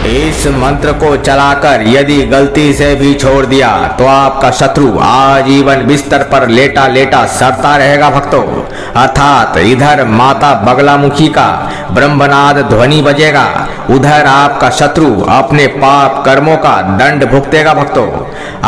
इस मंत्र को चलाकर यदि गलती से भी छोड़ दिया तो आपका शत्रु आजीवन बिस्तर पर लेटा लेटा सड़ता रहेगा भक्तों। अर्थात इधर माता बगलामुखी का ब्रह्मनाद ध्वनि बजेगा, उधर आपका शत्रु अपने पाप कर्मों का दंड भुगतेगा भक्तों।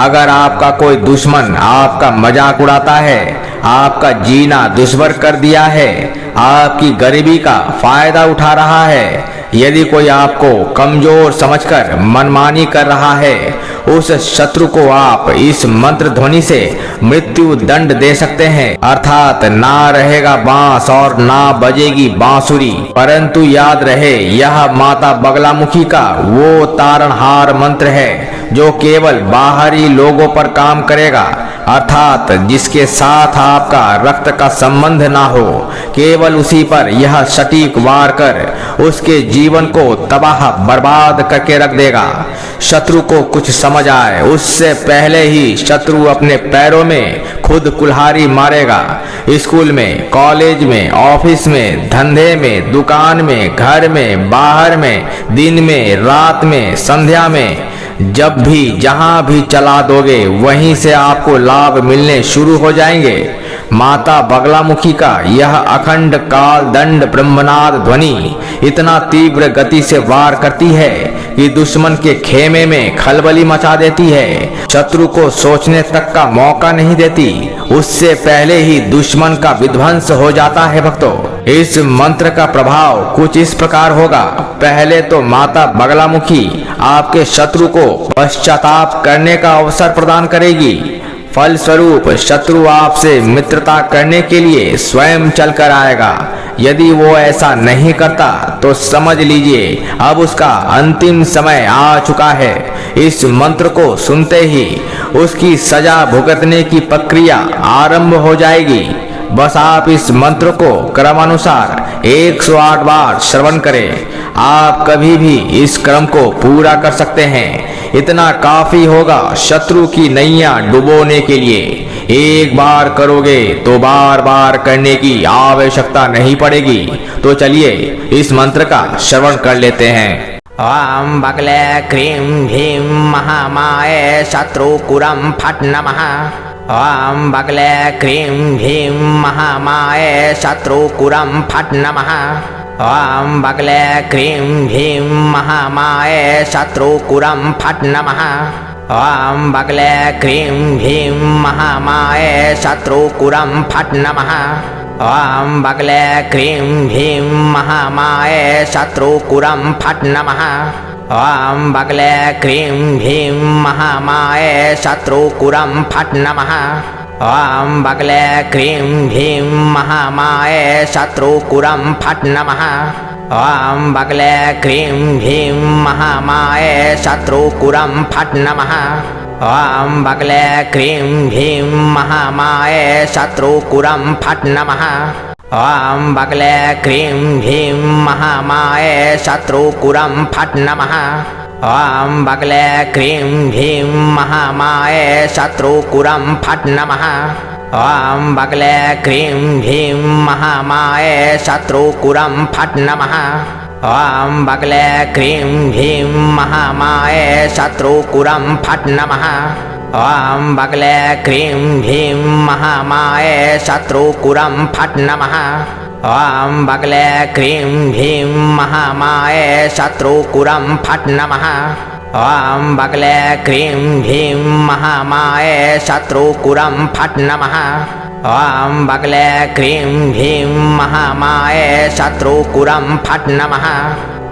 अगर आपका कोई दुश्मन आपका मजाक उड़ाता है, आपका जीना दुश्वार कर दिया है, आपकी गरीबी का फायदा उठा रहा है, यदि कोई आपको कमजोर समझकर मनमानी कर रहा है, उस शत्रु को आप इस मंत्र ध्वनि से मृत्यु दंड दे सकते हैं। अर्थात ना रहेगा बांस और ना बजेगी बांसुरी, परंतु याद रहे यह माता बगलामुखी का वो तारणहार मंत्र है जो केवल बाहरी लोगों पर काम करेगा। अर्थात जिसके साथ आपका रक्त का संबंध ना हो, केवल उसी पर यह सटीक वार कर उसके जीवन को तबाह बर्बाद करके रख देगा। शत्रु को कुछ समझ आए उससे पहले ही शत्रु अपने पैरों में खुद कुल्हाड़ी मारेगा। स्कूल में, कॉलेज में, ऑफिस में, धंधे में, दुकान में, घर में, बाहर में, दिन में, रात में, संध्या में, जब भी जहां भी चला दोगे वहीं से आपको लाभ मिलने शुरू हो जाएंगे। माता बगलामुखी का यह अखंड काल दंड ब्रह्मनाद ध्वनि इतना तीव्र गति से वार करती है कि दुश्मन के खेमे में खलबली मचा देती है, शत्रु को सोचने तक का मौका नहीं देती, उससे पहले ही दुश्मन का विध्वंस हो जाता है भक्तों। इस मंत्र का प्रभाव कुछ इस प्रकार होगा। पहले तो माता बगलामुखी आपके शत्रु को पश्चाताप करने का अवसर प्रदान करेगी। फलस्वरूप शत्रु आपसे मित्रता करने के लिए स्वयं चलकर आएगा। यदि वो ऐसा नहीं करता तो समझ लीजिए अब उसका अंतिम समय आ चुका है। इस मंत्र को सुनते ही उसकी सजा भुगतने की प्रक्रिया आरंभ हो जाएगी। बस आप इस मंत्र को क्रमानुसार 108 बार श्रवण करें। आप कभी भी इस क्रम को पूरा कर सकते हैं। इतना काफी होगा शत्रु की नैया डुबोने के लिए। एक बार करोगे तो बार बार करने की आवश्यकता नहीं पड़ेगी। तो चलिए इस मंत्र का श्रवण कर लेते हैं। ओम बगले क्रीं भीं महामाये शत्रुकुरं फट् नमः। ओम बगले क्रीं भीं महामाये शत्रुकुरं फट् नमः। ओम बगले क्रीं भीं महामाये शत्रुकुरं फट् नमः। ओम बगले क्रीं भीं महामाये शत्रुकुरं फट् नमः। ओम बगले क्रीं भीं महामाये शत्रुकुरं फट् नमः। ओम बगले क्रीं भीं महामाये शत्रुकुरं फट् नमः। ओम बगले क्रीं भीं महामाये शत्रुकुरं फट् नमः। ओम बगले क्रीं भीं महामाये शत्रुकुरं फट् नमः। ओम बगले क्रीं भीं महामाये शत्रुकुरं फट् नमः। ओम बगले क्रीं भीं महामाये शत्रुकुरं फट् नमः। ओम बगले क्रीं भीं महामाये शत्रुकुरं फट् नमः। ओम बगले क्रीं भीं महामाये शत्रुकुरं फट् नमः। ओम बगले क्रीं भीं महामाये शत्रुकुरं फट् नमः। ओम बगले क्रीं भीं महामाये शत्रुकुरं फट् नमः। ओम बगले क्रीं भीं महामाये शत्रुकुरं फट् नमः। ओम बगले क्रीं भीं महामाये शत्रुकुरं फट् नमः। ओम बगले क्रीं भीं महामाये शत्रुकुरं फट् नमः।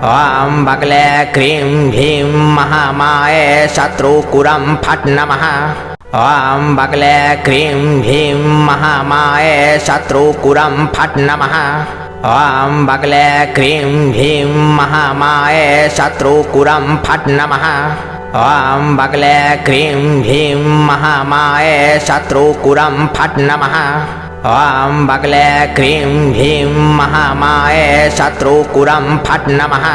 ओम बगले क्रीं भीं महामाये शत्रुकुरं फट् नमः। ओम बगले क्रीं भीं महामाये शत्रुकुरं फट् नमः। ओम बगले क्रीं भीं महामाये शत्रुकुरं फट् नमः। ओम बगले क्रीं भीं महामाये शत्रुकुरं फट् नमः। ओम बगले क्रीं भीं महामाये शत्रुकुरं फट् नमः।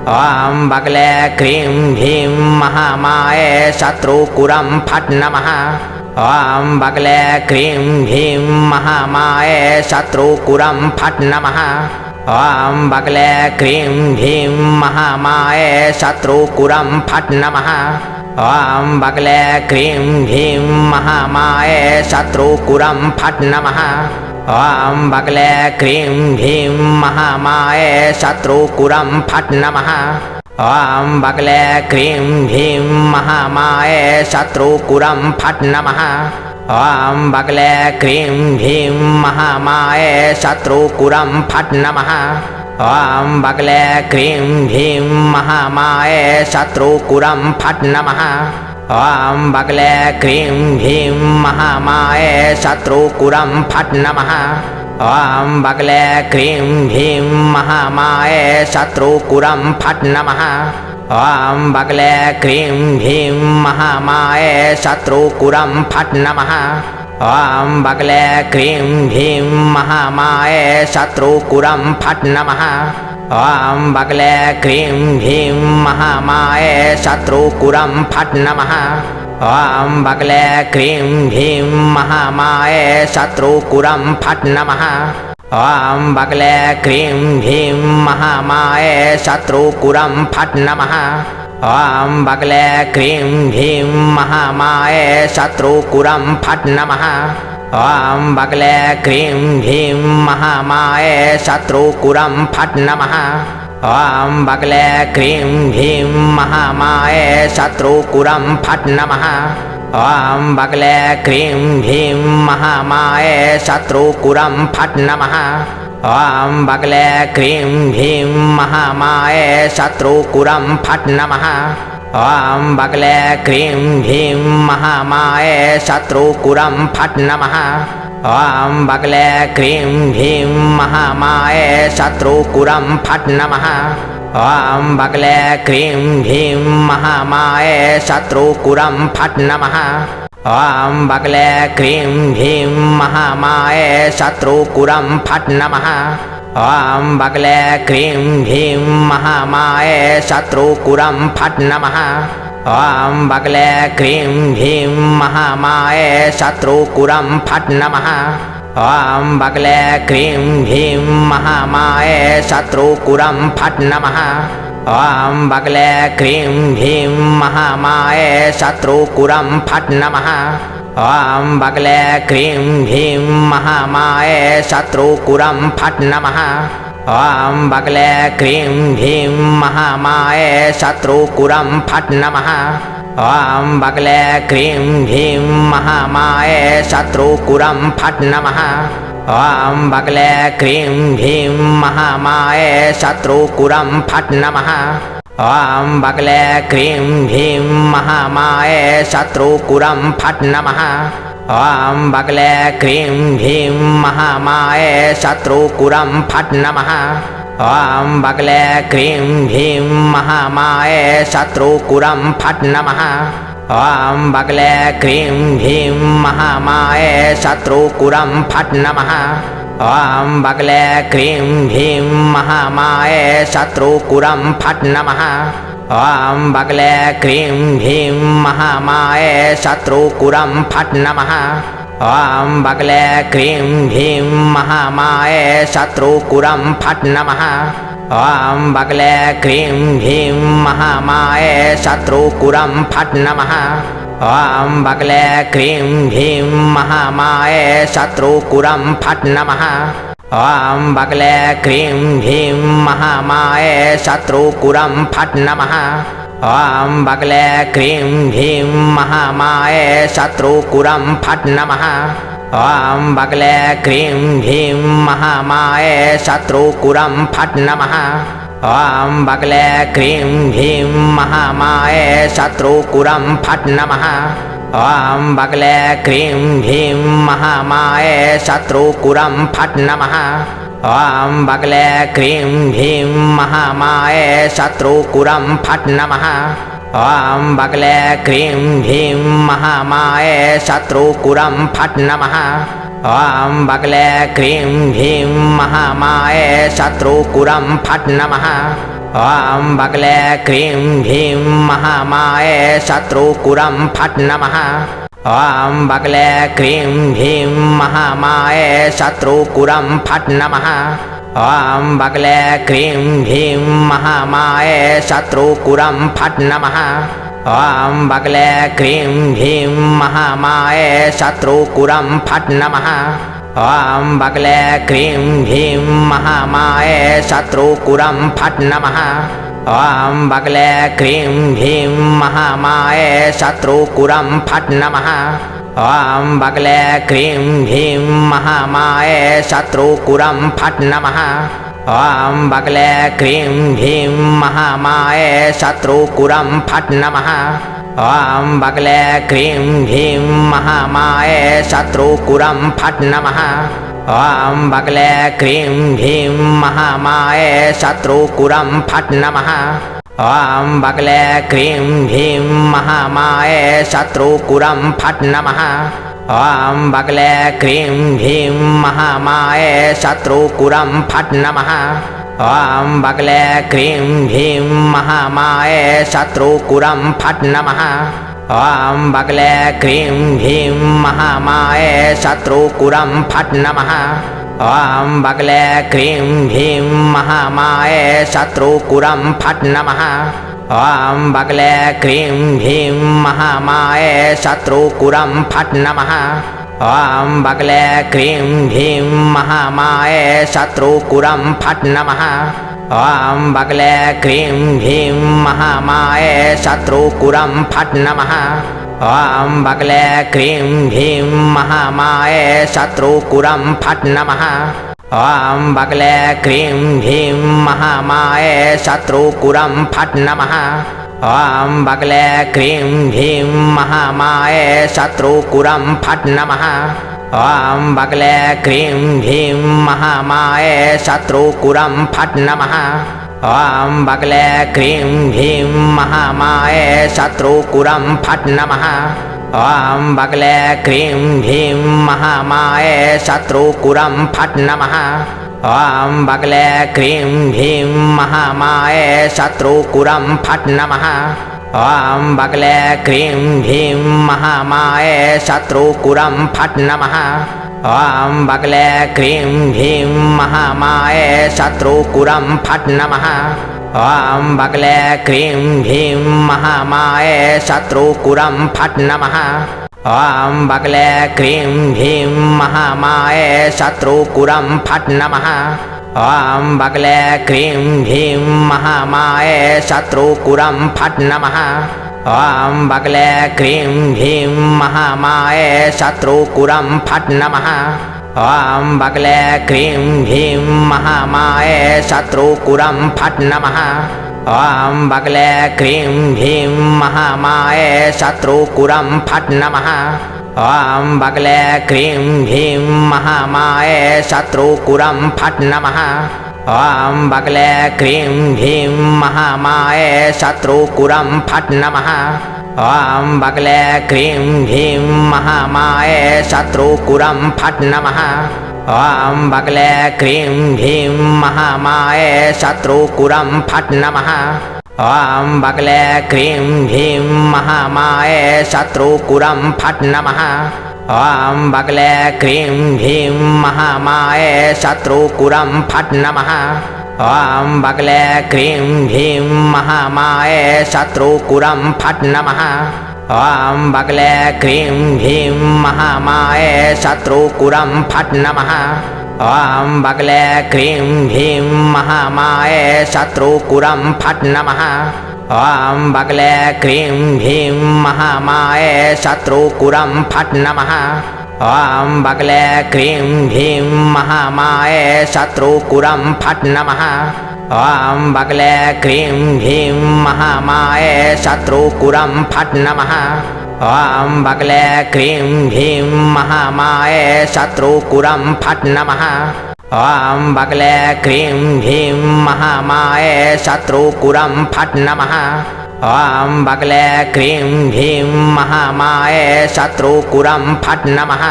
ओम बगले क्रीं भीं महामाये शत्रुकुरं फट् नमः। ओम बगले क्रीं भीं महामाये शत्रुकुरं फट् नमः। ॐ बगले क्रीं भीं महामाये शत्रुकुरं फट् नमः ॐ बगले क्रीं भीं महामाये शत्रुकुरं फट् नमः ॐ बगले क्रीं भीं महामाये शत्रुकुरं फट् नमः ॐ बगले क्रीं भीं महामाये शत्रुकुरं फट् नमः ॐ बगले क्रीं भीं महामाये शत्रुकुरं फट् नमः ॐ बगले क्रीं भीं महामाये शत्रुकुरं फट् नमः ॐ बगले क्रीं भीं महामाये शत्रुकुरं फट् नमः ॐ बगले क्रीं भीं महामाये शत्रुकुरं फट् नमः ॐ बगले क्रीं भीं महामाये शत्रुकुरं फट् नमः ॐ बगले क्रीं भीं महामाये शत्रुकुरं फट् नमः ॐ बगले क्रीं भीं महामाये शत्रुकुरं फट् नमः ॐ बगले क्रीं भीं महामाये शत्रुकुरं फट् नमः ॐ बगले क्रीं भीं महामाये शत्रुकुरं फट् नमः ॐ बगले क्रीं भीं महामाये शत्रुकुरं फट् नमः ॐ बगले क्रीं भीं महामाये शत्रुकुरं फट् नमः ॐ बगले क्रीं भीं महामाये शत्रुकुरं फट् नमः ॐ बगले क्रीं भीं महामाये शत्रुकुरं फट् नमः ॐ बगले क्रीं भीं महामाये शत्रुकुरं फट् नमः ॐ बगले क्रीं भीं महामाये शत्रुकुरं फट् नमः ॐ बगले क्रीं भीं महामाये शत्रुकुरं फट् नमः ॐ बगले क्रीं भीं महामाये शत्रुकुरं फट् नमः ॐ बगले क्रीं भीं महामाये शत्रुकुरं फट् नमः ॐ बगले क्रीं भीं महामाये शत्रुकुरं फट् नमः ॐ बगले क्रीं भीं महामाये शत्रुकुरं फट् नमः ॐ बगले क्रीं भीं महामाये शत्रुकुरं फट् नमः ॐ बगले क्रीं भीं महामाये शत्रुकुरं फट् नमः ॐ बगले क्रीं भीं महामाये शत्रुकुरं फट् नमः ॐ बगले क्रीं भीं महामाये शत्रुकुरं फट् नमः ॐ बगले क्रीं भीं महामाये शत्रुकुरं फट् नमः ॐ बगले क्रीं भीं महामाये शत्रुकुरं फट् नमः ॐ बगले क्रीं भीं महामाये शत्रुकुरं फट् नमः ॐ बगले क्रीं भीं महामाये शत्रुकुरं फट् नमः ॐ बगले क्रीं भीं महामाये शत्रुकुरं फट् नमः ॐ बगले क्रीं भीं महामाये शत्रुकुरं फट् नमः ॐ बगले क्रीं भीं महामाये शत्रुकुरं फट् नमः ॐ बगले क्रीं भीं महामाये शत्रुकुरं फट् नमः ॐ बगले क्रीं भीं महामाये शत्रुकुरं फट् नमः ॐ बगले क्रीं भीं महामाये शत्रुकुरं फट् नमः ॐ बगले क्रीं भीं महामाये शत्रुकुरं फट् नमः ॐ बगले क्रीं भीं महामाये शत्रुकुरं फट् नमः ॐ बगले क्रीं भीं महामाये शत्रुकुरं फट् नमः ॐ बगले क्रीं भीं महामाये शत्रुकुरं फट् नमः ॐ बगले क्रीं भीं महामाये शत्रुकुरं फट् नमः ॐ बगले क्रीं भीं महामाये शत्रुकुरं फट् नमः ॐ बगले क्रीं भीं महामाये शत्रुकुरं फट् नमः ॐ बगले क्रीं भीं महामाये शत्रुकुरं फट् नमः ॐ बगले क्रीं भीं महामाये शत्रुकुरं फट् नमः ॐ बगले क्रीं भीं महामाये शत्रुकुरं फट् नमः ॐ बगले क्रीं भीं महामाये शत्रुकुरं फट् नमः ॐ बगले क्रीं भीं महामाये शत्रुकुरं फट् नमः ॐ बगले क्रीं भीं महामाये शत्रुकुरं फट् नमः ॐ बगले क्रीं भीं महामाये शत्रुकुरं फट् नमः ॐ बगले क्रीं भीं महामाये शत्रुकुरं फट् नमः ॐ बगले क्रीं भीं महामाये शत्रुकुरं फट् नमः ॐ बगले क्रीं भीं महामाये शत्रुकुरं फट् नमः ॐ बगले क्रीं भीं महामाये शत्रुकुरं फट् नमः ॐ बगले क्रीं भीं महामाये शत्रुकुरं फट् नमः ॐ बगले क्रीं भीं महामाये शत्रुकुरं फट् नमः ॐ बगले क्रीं भीं महामाये शत्रुकुरं फट् नमः ॐ बगले क्रीं भीं महामाये शत्रुकुरं फट् नमः ॐ बगले क्रीं भीं महामाये शत्रुकुरं फट् नमः ॐ बगले क्रीं भीं महामाये शत्रुकुरं फट् नमः ॐ बगले क्रीं भीं महामाये शत्रुकुरं फट् नमः ॐ बगले क्रीं भीं महामाये शत्रुकुरं फट् नमः ॐ बगले क्रीं भीं महामाये शत्रुकुरं फट् नमः ॐ बगले क्रीं भीं महामाये शत्रुकुरं फट् नमः ॐ बगले क्रीं भीं महामाये शत्रुकुरं फट् नमः ॐ बगले क्रीं भीं महामाये शत्रुकुरं फट् नमः ॐ बगले क्रीं भीं महामाये शत्रुकुरं फट् नमः ॐ बगले क्रीं भीं महामाये शत्रुकुरं फट् नमः ॐ बगले क्रीं भीं महामाये शत्रुकुरं फट् नमः ॐ बगले क्रीं भीं महामाये शत्रुकुरं फट् नमः ॐ बगले क्रीं भीं महामाये शत्रुकुरं फट् नमः ॐ बगले क्रीं भीं महामाये शत्रुकुरं फट् नमः ॐ बगले क्रीं भीं महामाये शत्रुकुरं फट् नमः ॐ बगले क्रीं भीं महामाये शत्रुकुरं फट् नमः ॐ बगले क्रीं भीं महामाये शत्रुकुरं फट् नमः ॐ बगले क्रीं भीं महामाये शत्रुकुरं फट् नमः ॐ बगले क्रीं भीं महामाये शत्रुकुरं फट् नमः ॐ बगले क्रीं भीं महामाये शत्रुकुरं फट् नमः ॐ बगले क्रीं भीं महामाये शत्रुकुरं फट् नमः ॐ बगले क्रीं भीं महामाये शत्रुकुरं फट् नमः ॐ बगले क्रीं भीं महामाये शत्रुकुरं फट् नमः ॐ बगले क्रीं भीं महामाये शत्रुकुरं फट् नमः ॐ बगले क्रीं भीं महामाये शत्रुकुरं फट् नमः ॐ बगले क्रीं भीं महामाये शत्रुकुरं फट् नमः ॐ बगले क्रीं भीं महामाये शत्रुकुरं फट् नमः ॐ बगले क्रीं भीं महामाये शत्रुकुरं फट् नमः ॐ बगले क्रीं भीं महामाये शत्रुकुरं फट् नमः ॐ बगले क्रीं भीं महामाये शत्रुकुरं फट् नमः ॐ बगले क्रीं भीं महामाये शत्रुकुरं फट् नमः ॐ बगले क्रीं भीं महामाये शत्रुकुरं फट् नमः ॐ बगले क्रीं भीं महामाये शत्रुकुरं फट् नमः ॐ बगले क्रीं भीं महामाये शत्रुकुरं फट् नमः ॐ बगले क्रीं भीं महामाये शत्रुकुरं फट् नमः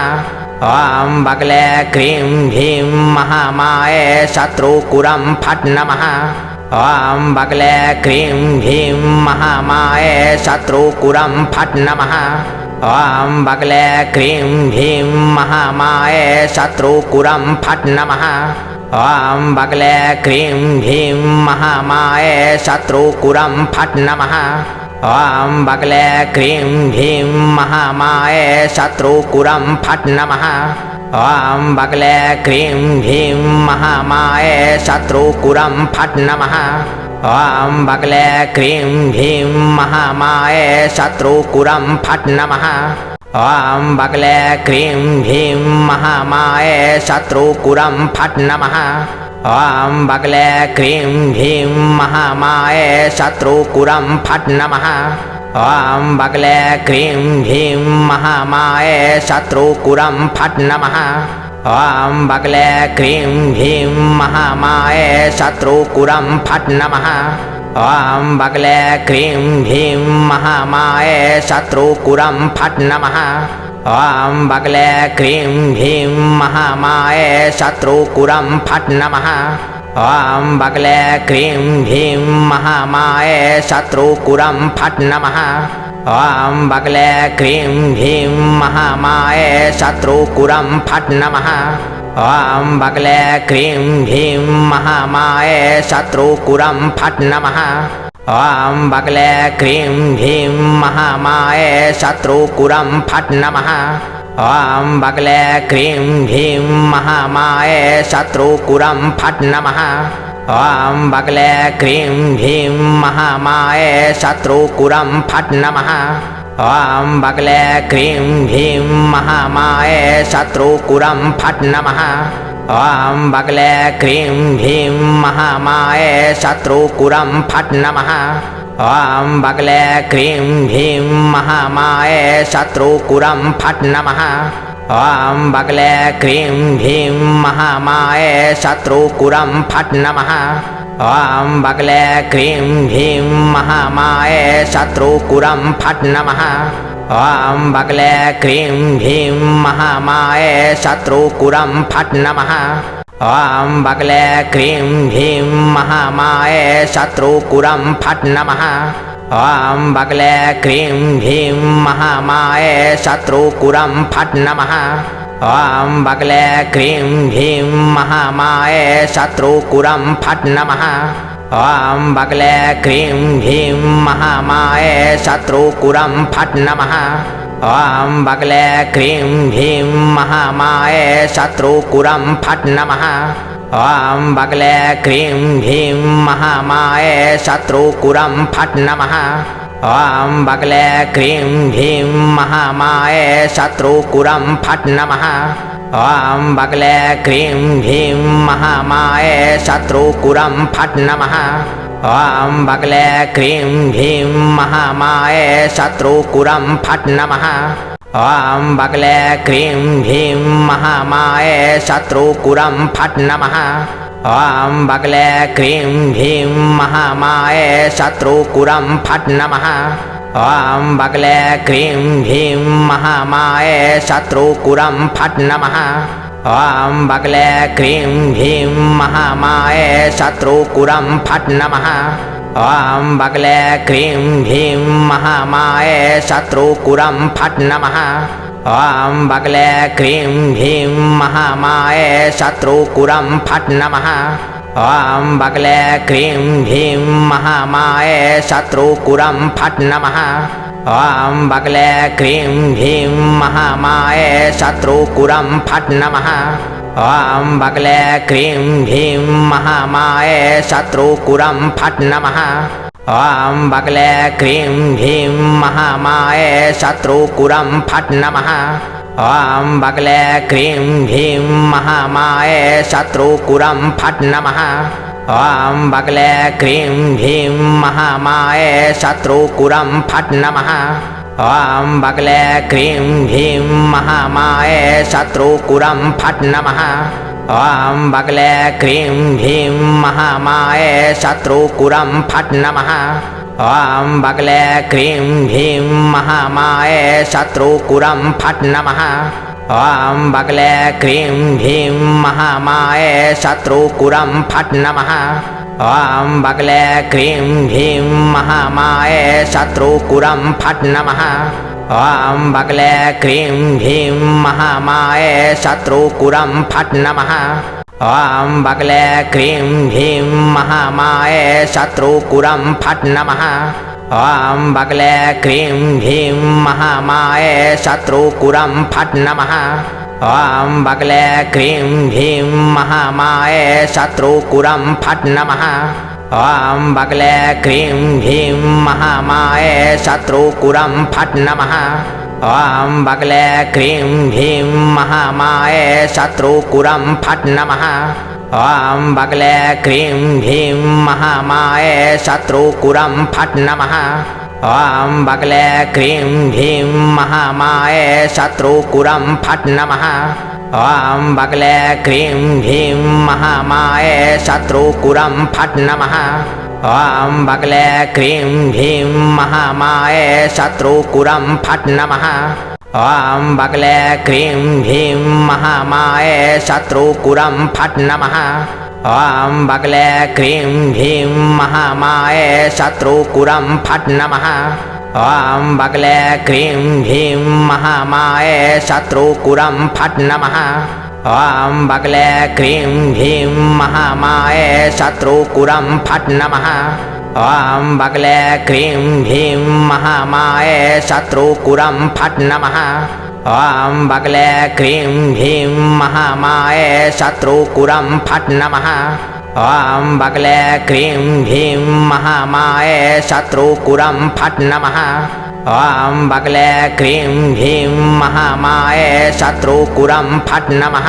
ॐ बगले क्रीं भीं महामाये शत्रुकुरं फट् नमः ॐ बगले क्रीं भीं महामाये शत्रुकुरं फट् नमः ॐ बगले क्रीं भीं महामाये शत्रुकुरं फट् नमः ॐ बगले क्रीं भीं महामाये शत्रुकुरं फट् नमः ॐ बगले क्रीं भीं महामाये शत्रुकुरं फट् नमः ॐ बगले क्रीं भीं महामाये शत्रुकुरं फट् नमः ॐ बगले क्रीं भीं महामाये शत्रुकुरं फट् नमः ॐ बगले क्रीं भीं महामाये शत्रुकुरं फट् नमः ॐ बगले क्रीं भीं महामाये शत्रुकुरं फट् नमः ॐ बगले क्रीं भीं महामाये शत्रुकुरं फट् नमः ॐ बगले क्रीं भीं महामाये शत्रुकुरं फट् नमः ॐ बगले क्रीं भीं महामाये शत्रुकुरं फट् नमः ॐ बगले क्रीं भीं महामाये शत्रुकुरं फट् नमः ॐ बगले क्रीं भीं महामाये शत्रुकुरं फट् नमः ॐ बगले क्रीं भीं महामाये शत्रुकुरं फट् नमः ॐ बगले क्रीं भीं महामाये शत्रुकुरं फट् नमः ॐ बगले क्रीं भीं महामाये शत्रुकुरं फट् नमः ॐ बगले क्रीं भीं महामाये शत्रुकुरं फट् नमः ॐ बगले क्रीं भीं महामाये शत्रुकुरं फट् नमः ॐ बगले क्रीं भीं महामाये शत्रुकुरं फट् नमः ॐ बगले क्रीं भीं महामाये शत्रुकुरं फट् नमः ॐ बगले क्रीं भीं महामाये शत्रुकुरं फट् नमः ॐ बगले क्रीं भीं महामाये शत्रुकुरं फट् नमः ॐ बगले क्रीं भीं महामाये शत्रुकुरं फट् नमः ॐ बगले क्रीं भीं महामाये शत्रुकुरं फट् नमः ॐ बगले क्रीं भीं महामाये शत्रुकुरं फट् नमः ॐ बगले क्रीं भीं महामाये शत्रुकुरं फट् नमः ॐ बगले क्रीं भीं महामाये शत्रुकुरं फट् नमः ॐ बगले क्रीं भीं महामाये शत्रुकुरं फट् नमः ॐ बगले क्रीं भीं महामाये शत्रुकुरं फट् नमः ॐ बगले क्रीं भीं महामाये शत्रुकुरं फट् नमः ॐ बगले क्रीं भीं महामाये शत्रुकुरं फट् नमः ॐ बगले क्रीं भीं महामाये शत्रुकुरं फट् नमः ॐ बगले क्रीं भीं महामाये शत्रुकुरं फट् नमः ॐ बगले क्रीं भीं महामाये शत्रुकुरं फट् नमः ॐ बगले क्रीं भीं महामाये शत्रुकुरं फट् नमः ॐ बगले क्रीं भीं महामाये शत्रुकुरं फट् नमः ॐ बगले क्रीं भीं महामाये शत्रुकुरं फट् नमः ॐ बगले क्रीं भीं महामाये शत्रुकुरं फट् नमः ॐ बगले क्रीं भीं महामाये शत्रुकुरं फट् नमः ॐ बगले क्रीं भीं महामाये शत्रुकुरं फट् नमः ॐ बगले क्रीं भीं महामाये शत्रुकुरं फट् नमः ॐ बगले क्रीं भीं महामाये शत्रुकुरं फट् नमः ॐ बगले क्रीं भीं महामाये शत्रुकुरं फट् नमः ॐ बगले क्रीं भीं महामाये शत्रुकुरं फट् नमः ॐ बगले क्रीं भीं महामाये शत्रुकुरं फट् नमः ॐ बगले क्रीं भीं महामाये शत्रुकुरं फट् नमः ॐ बगले क्रीं भीं महामाये शत्रुकुरं फट् नमः ॐ बगले क्रीं भीं महामाये शत्रुकुरं फट् नमः ॐ बगले क्रीं भीं महामाये शत्रुकुरं फट् नमः ॐ बगले क्रीं भीं महामाये शत्रुकुरं फट् नमः ॐ बगले क्रीं भीं महामाये शत्रुकुरं फट् नमः ॐ बगले क्रीं भीं महामाये शत्रुकुरं फट् नमः ॐ बगले क्रीं भीं महामाये शत्रुकुरं फट् नमः ॐ बगले क्रीं भीं महामाये शत्रुकुरं फट् नमः ॐ बगले क्रीं भीं महामाये शत्रुकुरं फट् नमः ॐ बगले क्रीं भीं महामाये शत्रुकुरं फट् नमः ॐ बगले क्रीं भीं महामाये शत्रुकुरं फट् नमः ॐ बगले क्रीं भीं महामाये शत्रुकुरं फट् नमः ॐ बगले क्रीं भीं महामाये शत्रुकुरं फट् नमः ॐ बगले क्रीं भीं महामाये शत्रुकुरं फट् नमः ॐ बगले क्रीं भीं महामाये शत्रुकुरं फट् नमः ॐ बगले क्रीं भीं महामाये शत्रुकुरं फट् नमः ॐ बगले क्रीं भीं महामाये शत्रुकुरं फट् नमः ॐ बगले क्रीं भीं महामाये शत्रुकुरं फट् नमः ॐ बगले क्रीं भीं महामाये शत्रुकुरं फट् नमः ॐ बगले क्रीं भीं महामाये शत्रुकुरं फट् नमः ॐ बगले क्रीं भीं महामाये शत्रुकुरं फट् नमः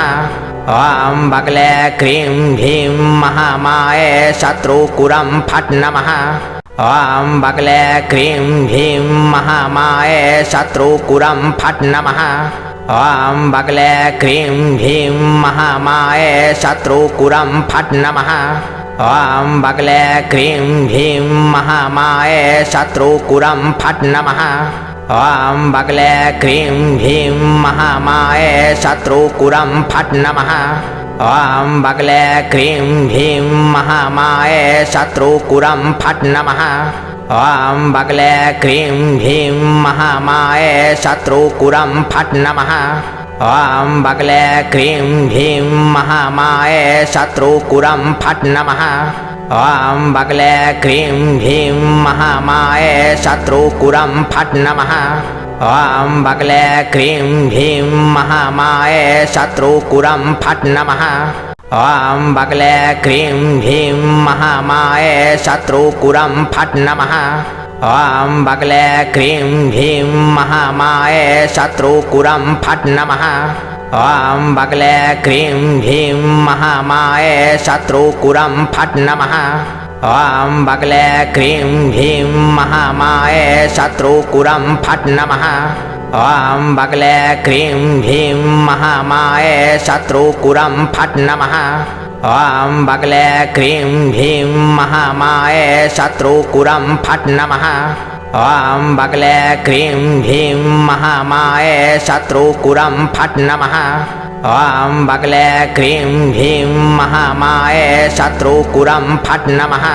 ॐ बगले क्रीं भीं महामाये शत्रुकुरं फट् नमः ॐ बगले क्रीं भीं महामाये शत्रुकुरं फट् नमः ॐ बगले क्रीं भीं महामाये शत्रुकुरं फट् नमः ॐ बगले क्रीं भीं महामाये शत्रुकुरं फट् नमः ॐ बगले क्रीं भीं महामाये शत्रुकुरं फट् नमः ॐ बगले क्रीं भीं महामाये शत्रुकुरं फट् नमः ॐ बगले क्रीं भीं महामाये शत्रुकुरं फट् नमः ॐ बगले क्रीं भीं महामाये शत्रुकुरं फट् नमः ॐ बगले क्रीं भीं महामाये शत्रुकुरं फट् नमः ॐ बगले क्रीं भीं महामाये शत्रुकुरं फट् नमः ॐ बगले क्रीं भीं महामाये शत्रुकुरं फट् नमः ॐ बगले क्रीं भीं महामाये शत्रुकुरं फट् नमः ॐ बगले क्रीं भीं महामाये शत्रुकुरं फट् नमः ॐ बगले क्रीं भीं महामाये शत्रुकुरं फट् नमः ॐ बगले क्रीं भीं महामाये शत्रुकुरं फट् नमः ॐ बगले क्रीं भीं महामाये शत्रुकुरं फट् नमः ॐ बगले क्रीं भीं महामाये शत्रुकुरं फट् नमः ॐ बगले क्रीं भीं महामाये शत्रुकुरं फट् नमः ॐ बगले क्रीं भीं महामाये शत्रुकुरं फट् नमः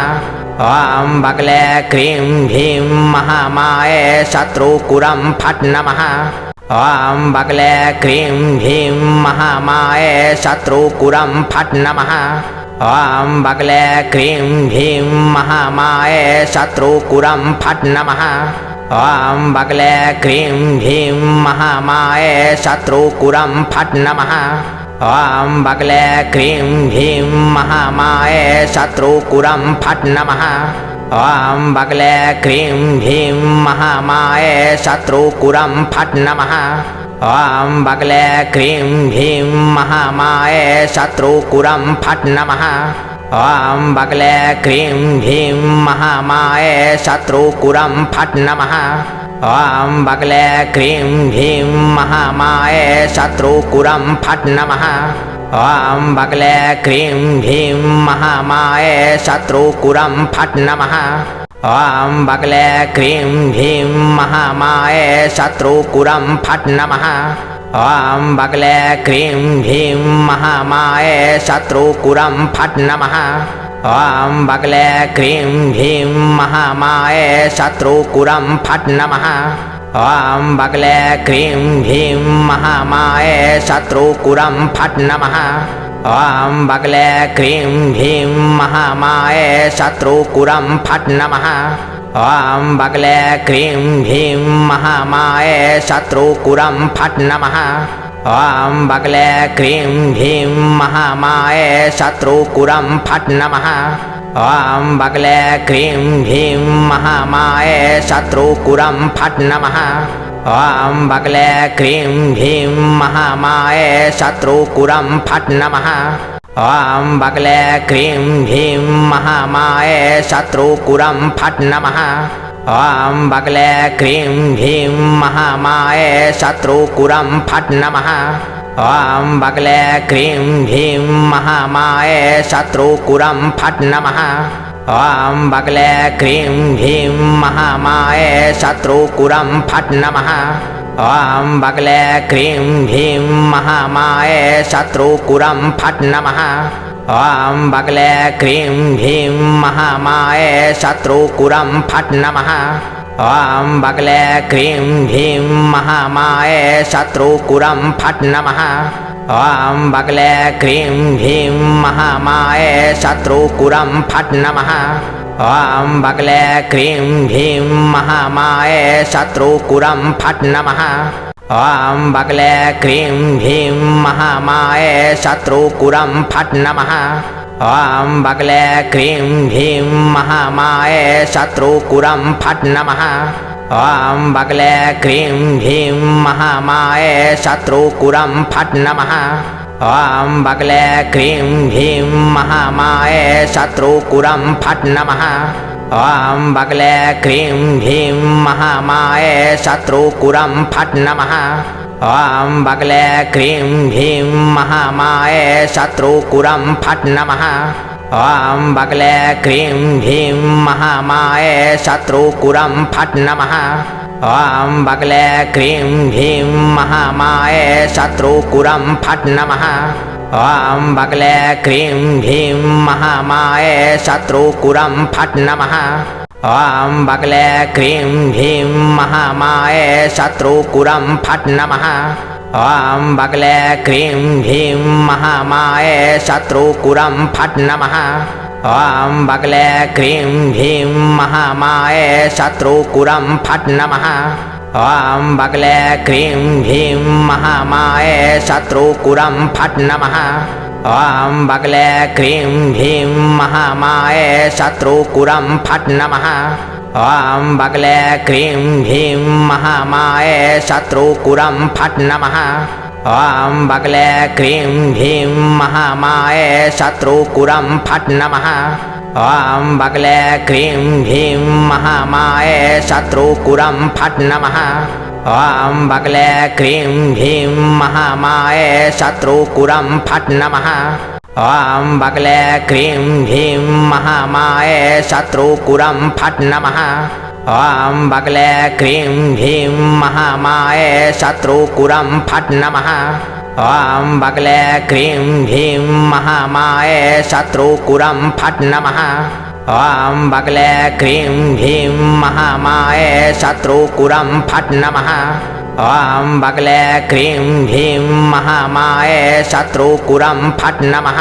ॐ बगले क्रीं भीं महामाये शत्रुकुरं फट् नमः ॐ बगले क्रीं भीं महामाये शत्रुकुरं फट् नमः ॐ बगले क्रीं भीं महामाये शत्रुकुरं फट् नमः ॐ बगले क्रीं भीं महामाये शत्रुकुरं फट् नमः ॐ बगले क्रीं भीं महामाये शत्रुकुरं फट् नमः ॐ बगले क्रीं भीं महामाये शत्रुकुरं फट् नमः ॐ बगले क्रीं भीं महामाये शत्रुकुरं फट् नमः ॐ बगले क्रीं भीं महामाये शत्रुकुरं फट् नमः ॐ बगले क्रीं भीं महामाये शत्रुकुरं फट् नमः ॐ बगले क्रीं भीं महामाये शत्रुकुरं फट् नमः ॐ बगले क्रीं भीं महामाये शत्रुकुरं फट् नमः ॐ बगले क्रीं भीं महामाये शत्रुकुरं फट् नमः ॐ बगले क्रीं भीं महामाये शत्रुकुरं फट् नमः ॐ बगले क्रीं भीं महामाये शत्रुकुरं फट् नमः ॐ बगले क्रीं भीं महामाये शत्रुकुरं फट् नमः ॐ बगले क्रीं भीं महामाये शत्रुकुरं फट् नमः ॐ बगले क्रीं भीं महामाये शत्रुकुरं फट् नमः ॐ बगले क्रीं भीं महामाये शत्रुकुरं फट् नमः ॐ बगले क्रीं भीं महामाये शत्रुकुरं फट् नमः ॐ बगले क्रीं भीं महामाये शत्रुकुरं फट् नमः ॐ बगले क्रीं भीं महामाये शत्रुकुरं फट् नमः ॐ बगले क्रीं भीं महामाये शत्रुकुरं फट् नमः ॐ बगले क्रीं भीं महामाये शत्रुकुरं फट् नमः ॐ बगले क्रीं भीं महामाये शत्रुकुरं फट् नमः ॐ बगले क्रीं भीं महामाये शत्रुकुरं फट् नमः ॐ बगले क्रीं भीं महामाये शत्रुकुरं फट् नमः ॐ बगले क्रीं भीं महामाये शत्रुकुरं फट् नमः ॐ बगले क्रीं भीं महामाये शत्रुकुरं फट् नमः ॐ बगले क्रीं भीं महामाये शत्रुकुरं फट् नमः ॐ बगले क्रीं भीं महामाये शत्रुकुरं फट् नमः ॐ बगले क्रीं भीं महामाये शत्रुकुरं फट् नमः ॐ बगले क्रीं भीं महामाये शत्रुकुरं फट् नमः ॐ बगले क्रीं भीं महामाये शत्रुकुरं फट् नमः ॐ बगले क्रीं भीं महामाये शत्रुकुरं फट् नमः ॐ बगले क्रीं भीं महामाये शत्रुकुरं फट् नमः ॐ बगले क्रीं भीं महामाये शत्रुकुरं फट् नमः ॐ बगले क्रीं भीं महामाये शत्रुकुरं फट् नमः ॐ बगले क्रीं भीं महामाये शत्रुकुरं फट् नमः ॐ बगले क्रीं भीं महामाये शत्रुकुरं फट् नमः ॐ बगले क्रीं भीं महामाये शत्रुकुरं फट् नमः ॐ बगले क्रीं भीं महामाये शत्रुकुरं फट् नमः ॐ बगले क्रीं भीं महामाये शत्रुकुरं फट् नमः ॐ बगले क्रीं भीं महामाये शत्रुकुरं फट् नमः ॐ बगले क्रीं भीं महामाये शत्रुकुरं फट् नमः ॐ बगले क्रीं भीं महामाये शत्रुकुरं फट् नमः ॐ बगले क्रीं भीं महामाये शत्रुकुरं फट् नमः ॐ बगले क्रीं भीं महामाये शत्रुकुरं फट् नमः ॐ बगले क्रीं भीं महामाये शत्रुकुरं फट् नमः ॐ बगले क्रीं भीं महामाये शत्रुकुरं फट् नमः ॐ बगले क्रीं भीं महामाये शत्रुकुरं फट् नमः ॐ बगले क्रीं भीं महामाये शत्रुकुरं फट् नमः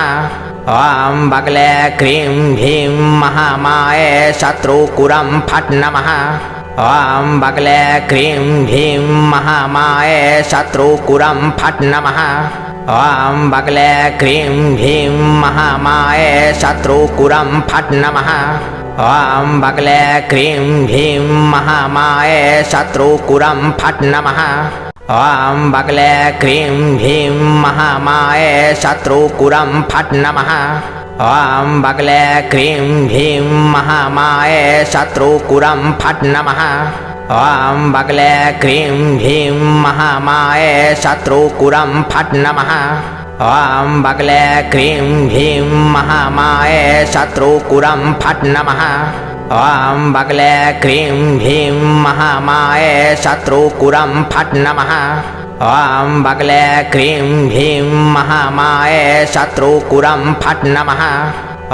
ॐ बगले क्रीं भीं महामाये शत्रुकुरं फट् नमः ॐ बगले क्रीं भीं महामाये शत्रुकुरं फट् नमः ॐ बगले क्रीं भीं महामाये शत्रुकुरं फट् नमः ॐ बगले क्रीं भीं महामाये शत्रुकुरं फट् नमः ॐ बगले क्रीं भीं महामाये शत्रुकुरं फट् नमः ॐ बगले क्रीं भीं महामाये शत्रुकुरं फट् नमः ॐ बगले क्रीं भीं महामाये शत्रुकुरं फट् नमः ॐ बगले क्रीं भीं महामाये शत्रुकुरं फट् नमः ॐ बगले क्रीं भीं महामाये शत्रुकुरं फट् नमः ॐ बगले क्रीं भीं महामाये शत्रुकुरं फट् नमः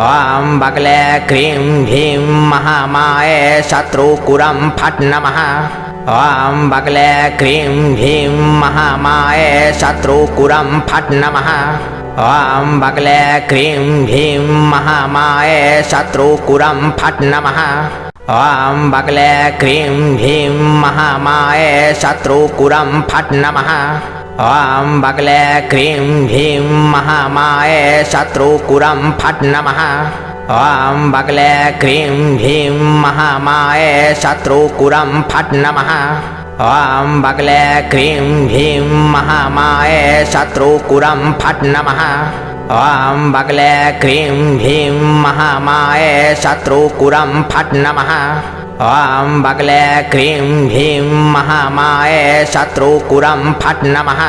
ॐ बगले क्रीं भीं महामाये शत्रुकुरं फट् नमः ॐ बगले क्रीं ह्रीं महामाये शत्रुकुरं फट् नमः ॐ बगले क्रीं ह्रीं महामाये शत्रुकुरं फट् नमः ॐ बगले क्रीं ह्रीं महामाये शत्रुकुरं फट् नमः ॐ बगले क्रीं ह्रीं महामाये शत्रुकुरं फट् नमः ॐ बगले क्रीं ह्रीं महामाये शत्रुकुरं फट् नमः ॐ बगले क्रीं ह्रीं महामाये शत्रुकुरं फट् नमः ॐ बगले क्रीं ह्रीं महामाये शत्रुकुरं फट् नमः ॐ बगले क्रीं ह्रीं महामाये शत्रुकुरं फट् नमः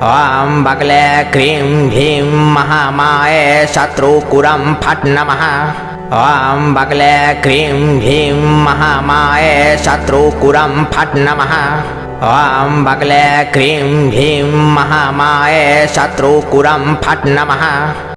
ॐ बगले क्रीं ह्रीं महामाये शत्रुकुरं फट् नमः ॐ बगले क्रीं ह्रीं महामाये शत्रुकुरं फट् नमः ॐ बगले क्रीं ह्रीं महामाये शत्रुकुरं फट् नमः